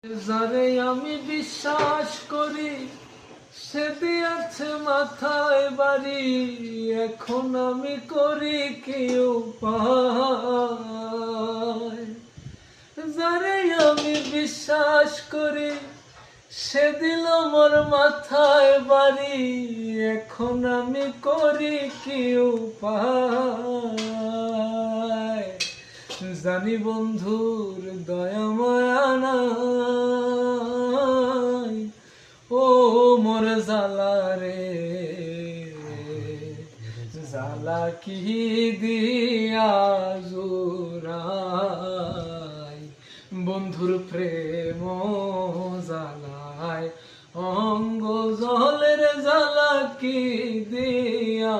যারে আমি বিশ্বাস করি সে দিয়েছে মাথায় বাড়ি, এখন আমি করি কি উপায়। যারে আমি বিশ্বাস করি সে দিল মোর মাথায় বাড়ি, এখন আমি করি কি উপায়। জানি বন্ধুর দয়া মায়া নাই, ও মোর জালা রে জালা কি দিয়া জোড়াই। বন্ধুর প্রেম জালায় অঙ্গ জলের জালা কি দিয়া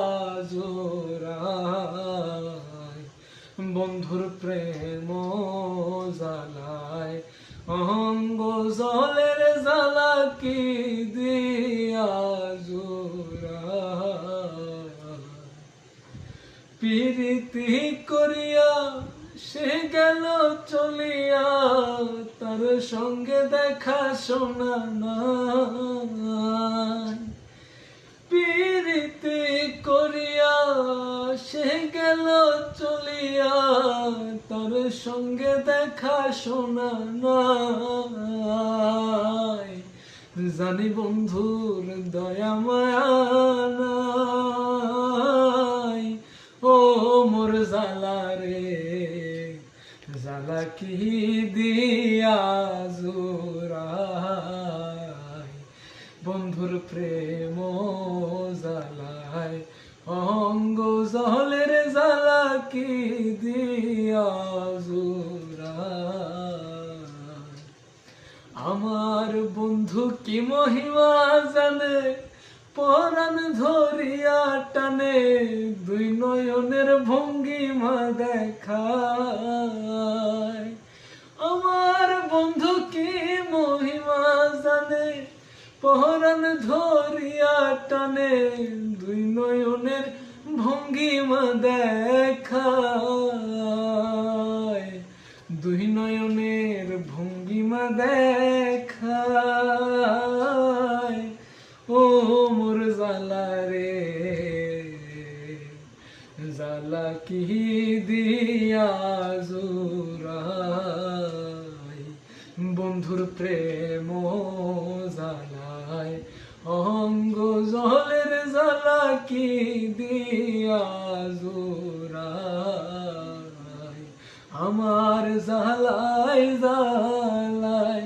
জোড়াই। বন্ধুর প্রেম জালায় অঙ্গ জলের জালা কি দিয়া জোড়াই। প্রীতি করিয়া সে গেল চলিয়া, তার সঙ্গে দেখা শোনা নাই। প্রীতি করিয়া সে গেল চলিয়া, তার সঙ্গে দেখা শোনা নাই। জানি বন্ধুর দয়া মায়া নাই, ও মোর জালা রে জালা কি দিয়া জোড়াই। বন্ধুর প্রেম জালায় অঙ্গ জলের জালা কি দিয়া জোড়াই। আমার বন্ধু কি মহিমা জানে, পরাণ ধরিয়া টানে, দুই নয়নের ভঙ্গিমা দেখায়। আমার বন্ধু কি মহিমা জানে, পরাণ ধরিয়া টানে, দুই নয়নের ভঙ্গিমা দেখায়। দুই নয়নের ভঙ্গিমা দেখায়, ও মোর জালা রে জালা কি দিয়া জোড়াই। বন্ধুর প্রেম জালায় অঙ্গ জলের জালা কি দিয়া জোড়াই। আমার জালাই জালাই